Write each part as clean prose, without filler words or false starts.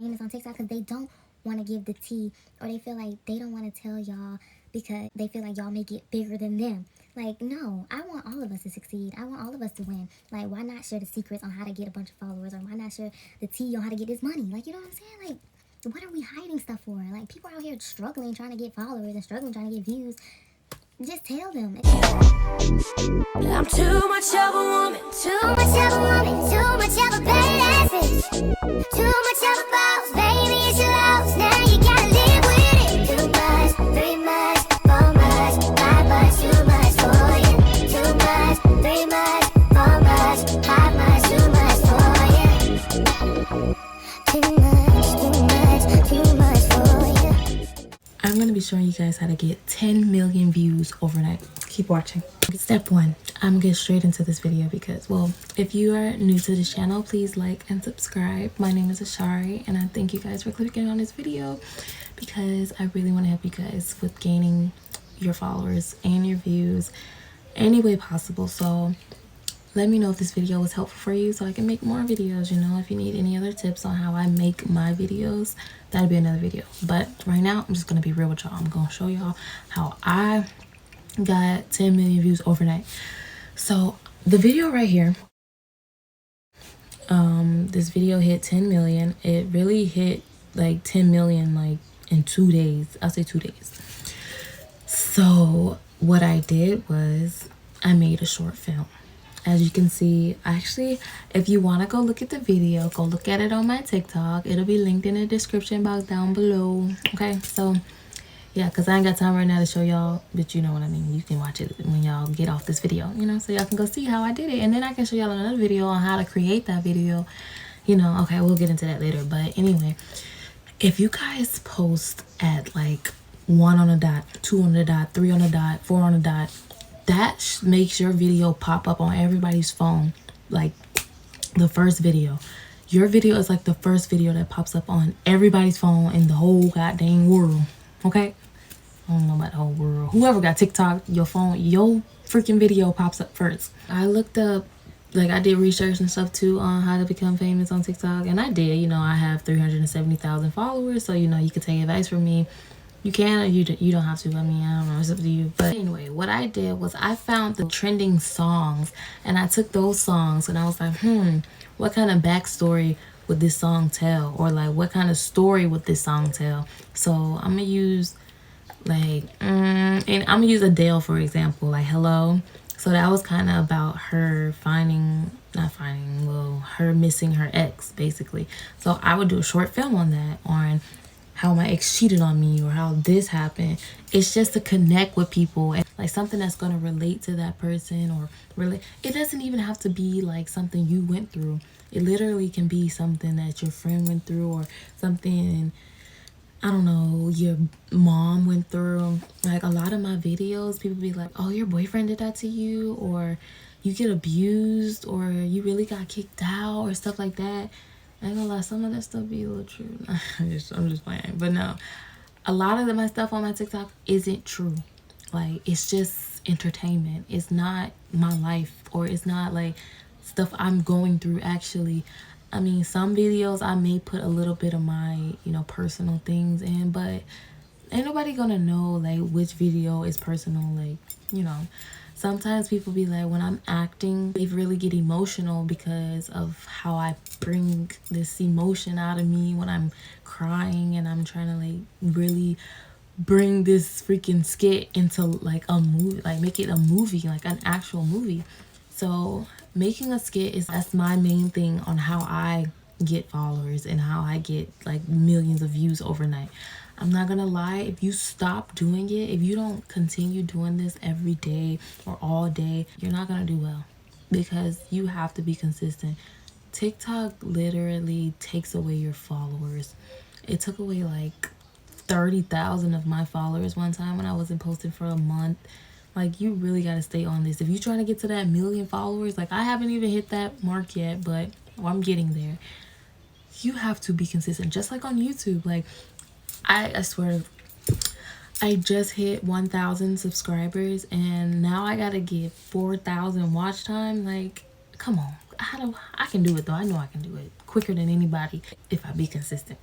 famous on TikTok because they don't want to give the tea, or they feel like they don't want to tell y'all because they feel like y'all make it bigger than them. Like, no, I want all of us to succeed. I want all of us to win. Like, why not share the secrets on how to get a bunch of followers, or why not share the tea on how to get this money? Like, you know what I'm saying? Like, what are we hiding stuff for? Like, people out here struggling trying to get followers and struggling trying to get views. Just tell them. I'm too much of a woman, too much of a woman, too much of a badass bitch, too much of a boss, baby, it's your loss, now you gotta live with it. Too much, 3 much, 4 much, 5 much, too much for you. Too much, 3 much, 4 much, 5 much, too much for you. Too much for you. I'm going to be showing you guys how to get 10 million views overnight. Keep watching. Step 1, I'm going to get straight into this video because, well, if you are new to this channel, please like and subscribe. My name is Ashari, and I thank you guys for clicking on this video because I really want to help you guys with gaining your followers and your views any way possible. So let me know if this video was helpful for you so I can make more videos. You know, if you need any other tips on how I make my videos, that'll be another video. But right now, I'm just going to be real with y'all. I'm going to show y'all how I got 10 million views overnight. So the video right here, this video hit 10 million. It really hit like 10 million like in 2 days. I'll say 2 days. So what I did was I made a short film. As you can see, actually, if you want to go look at the video, go look at it on my TikTok. It'll be linked in the description box down below. Okay, so yeah, because I ain't got time right now to show y'all, but you know what I mean. You can watch it when y'all get off this video, you know, so y'all can go see how I did it. And then I can show y'all another video on how to create that video, you know. Okay, we'll get into that later. But anyway, if you guys post at like 1 on the dot, 2 on the dot, 3 on the dot, 4 on the dot, that makes your video pop up on everybody's phone. Like the first video, your video is like the first video that pops up on everybody's phone in the whole goddamn world. Okay, I don't know about the whole world. Whoever got TikTok, your phone, your freaking video pops up first. I looked up, like, I did research and stuff too on how to become famous on TikTok, and I did. You know, I have 370,000 followers, so you know, you could take advice from me. You can, or you don't have to. I mean, I don't know, it's up to you. But anyway, what I did was I found the trending songs, and I took those songs and I was like, what kind of backstory would this song tell? Or like, what kind of story would this song tell? So I'm gonna use like, and I'm gonna use Adele for example, like Hello. So that was kind of about her her missing her ex, basically. So I would do a short film on that, on how my ex cheated on me, or how this happened. It's just to connect with people, and like something that's going to relate to that person, or really, it doesn't even have to be like something you went through. It literally can be something that your friend went through, or something, I don't know, your mom went through. Like a lot of my videos, people be like, oh, your boyfriend did that to you, or you get abused, or you really got kicked out, or stuff like that. I ain't gonna lie, some of that stuff be a little true. I'm just playing. But no, a lot of my stuff on my TikTok isn't true. Like, it's just entertainment. It's not my life, or it's not like stuff I'm going through actually. I mean, some videos I may put a little bit of my, you know, personal things in, but ain't nobody gonna know like which video is personal. Like, you know, sometimes people be like, when I'm acting, they really get emotional because of how I bring this emotion out of me when I'm crying, and I'm trying to like really bring this freaking skit into like a movie, like make it a movie, like an actual movie. So making a skit that's my main thing on how I get followers and how I get like millions of views overnight. I'm not gonna lie, if you stop doing it, if you don't continue doing this every day or all day, you're not gonna do well, because you have to be consistent. TikTok literally takes away your followers. It took away like 30,000 of my followers one time when I wasn't posting for a month. Like, you really got to stay on this. If you're trying to get to that 1 million followers, like I haven't even hit that mark yet, but I'm getting there. You have to be consistent, just like on YouTube. Like, I swear, I just hit 1,000 subscribers, and now I gotta get 4,000 watch time. Like, come on. I can do it though. I know I can do it quicker than anybody if I be consistent.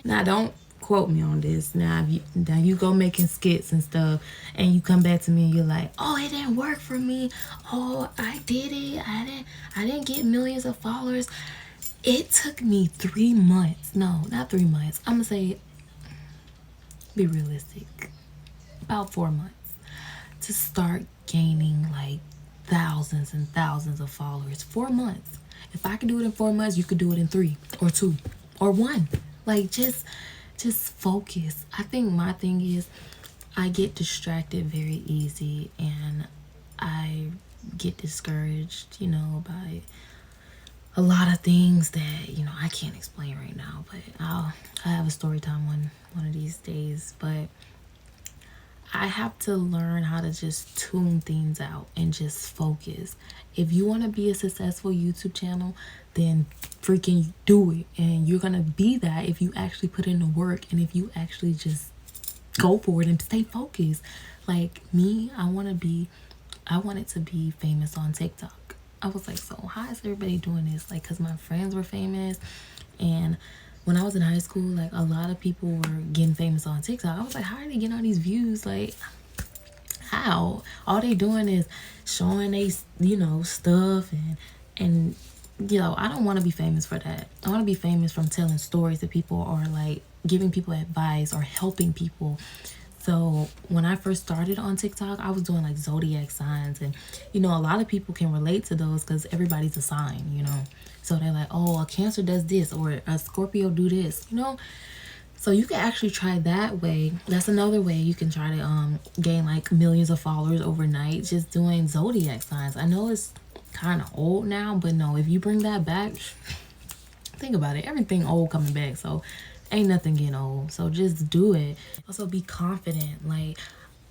Now, don't quote me on this. Now you go making skits and stuff, and you come back to me and you're like, oh, it didn't work for me. Oh, I did it. I didn't get millions of followers. It took me 3 months. No, not 3 months. I'm gonna say, be realistic, about 4 months to start gaining like thousands and thousands of followers. 4 months. If I could do it in 4 months, you could do it in 3 or 2 or 1. Like, just focus. I think my thing is I get distracted very easy, and I get discouraged, by a lot of things that, I can't explain right now, but I have a story time one of these days. But I have to learn how to just tune things out and just focus. If you want to be a successful YouTube channel, then freaking do it. And you're going to be that if you actually put in the work and if you actually just go for it and stay focused. Like me, I wanted to be famous on TikTok. I was like, so how is everybody doing this? Like, because my friends were famous, and when I was in high school, like, a lot of people were getting famous on TikTok. I was like, how are they getting all these views? Like, how? All they doing is showing they, stuff, and I don't want to be famous for that. I want to be famous from telling stories to people, or like giving people advice or helping people. So when I first started on TikTok, I was doing like zodiac signs, and a lot of people can relate to those because everybody's a sign, So they're like, oh, a Cancer does this, or a Scorpio do this, So you can actually try that way. That's another way you can try to gain like millions of followers overnight, just doing zodiac signs. I know it's kind of old now, but no, if you bring that back, think about it. Everything old coming back, so ain't nothing getting old. So just do it. Also be confident. Like,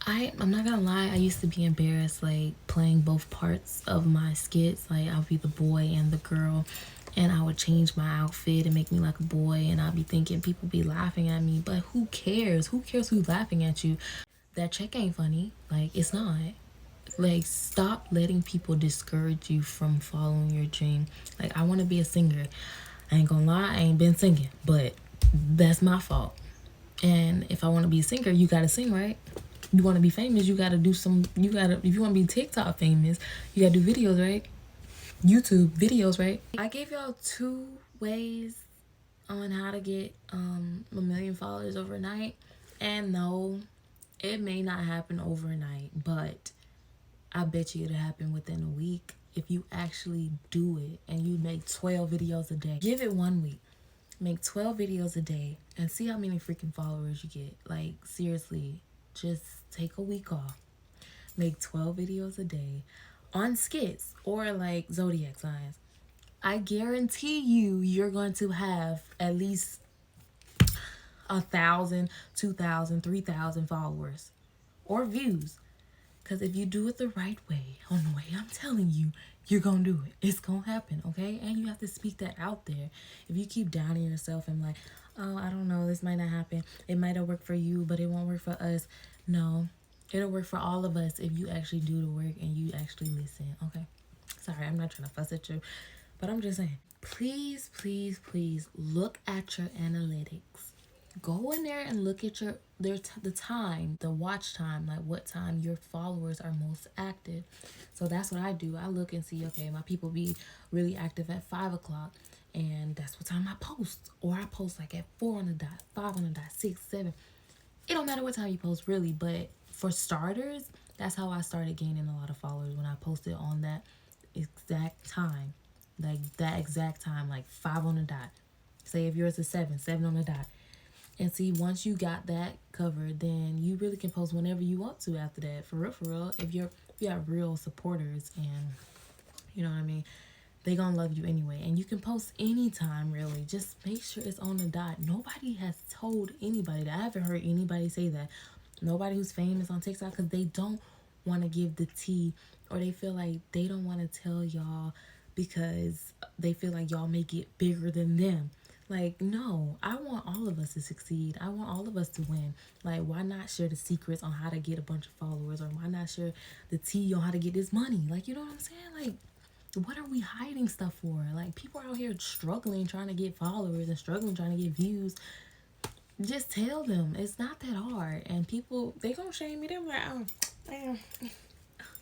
I'm not gonna lie, I used to be embarrassed, like, playing both parts of my skits. Like, I'll be the boy and the girl, and I would change my outfit and make me like a boy, and I'll be thinking people be laughing at me, but who cares? Who cares who's laughing at you? That check ain't funny. Like, it's not. Like, stop letting people discourage you from following your dream. Like, I want to be a singer. I ain't gonna lie, I ain't been singing, but that's my fault. And if I want to be a singer, you gotta sing, right? You want to be famous, you gotta do if you want to be TikTok famous, you gotta do videos, right? YouTube videos, right? I gave y'all 2 ways on how to get 1 million followers overnight. And no, it may not happen overnight, but I bet you it'll happen within a week if you actually do it and you make 12 videos a day. Give it 1 week. Make 12 videos a day and see how many freaking followers you get. Like, seriously, just take a week off. Make 12 videos a day on skits or like zodiac signs. I guarantee you're going to have at least 1,000, 2,000, 3,000 followers or views. Because if you do it the right way, on the way I'm telling you, you're going to do it. It's going to happen, okay? And you have to speak that out there. If you keep downing yourself and like, oh, I don't know, this might not happen. It might have worked for you, but it won't work for us. No, it'll work for all of us if you actually do the work and you actually listen, okay? Sorry, I'm not trying to fuss at you, but I'm just saying. Please, please, please look at your analytics. Go in there and look at the time, the watch time, like what time your followers are most active. So that's what I do. I look and see, okay, my people be really active at 5 o'clock, and that's what time I post. Or I post like at 4 on the dot, 5 on the dot, 6, 7. It don't matter what time you post, really, but for starters, that's how I started gaining a lot of followers, when I posted on that exact time. Like that exact time, like 5 on the dot. Say if yours is 7 on the dot. And see, once you got that covered, then you really can post whenever you want to after that. For real. If you have real supporters, and you know what I mean, they gonna love you anyway. And you can post anytime, really. Just make sure it's on the dot. Nobody has told anybody that. I haven't heard anybody say that. Nobody who's famous on TikTok, because they don't want to give the tea, or they feel like they don't want to tell y'all because they feel like y'all make it bigger than them. Like, no, I want all of us to succeed. I want all of us to win. Like, why not share the secrets on how to get a bunch of followers? Or why not share the tea on how to get this money? Like, you know what I'm saying? Like, what are we hiding stuff for? Like, people are out here struggling, trying to get followers, and struggling, trying to get views. just tell them it's not that hard. And people, they gonna shame me. They're like, oh, I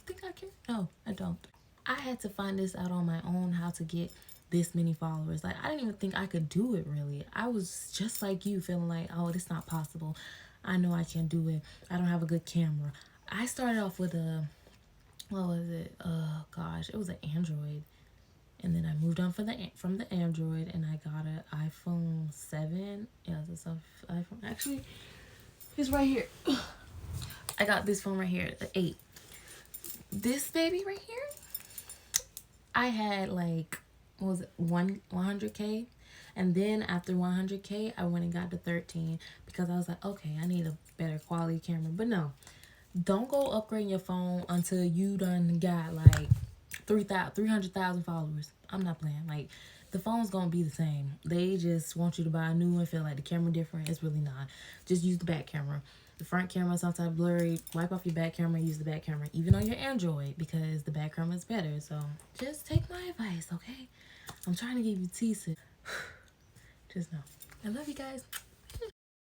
think I can. No, I don't. I had to find this out on my own, how to get this many followers. Like, I didn't even think I could do it, really. I was just like you, feeling like, oh, it's not possible. I know I can't do it. I don't have a good camera. I started off with a, what was it? Oh gosh, it was an Android. And then I moved on from the Android, and I got an iPhone 7. Yeah, it's an iPhone. Actually, it's right here. I got this phone right here, the 8. This baby right here, I had like, what was it, 100K. And then after 100K, I went and got the 13 because I was like, okay, I need a better quality camera. But no, don't go upgrading your phone until you done got like 300,000 followers. I'm not playing. Like, the phone's gonna be the same. They just want you to buy a new one, feel like the camera different. It's really not. Just use the back camera. The front camera sometimes blurry. Wipe off your back camera, use the back camera, even on your Android, because the back camera is better. So just take my advice, okay? I'm trying to give you tea. Just know. I love you guys.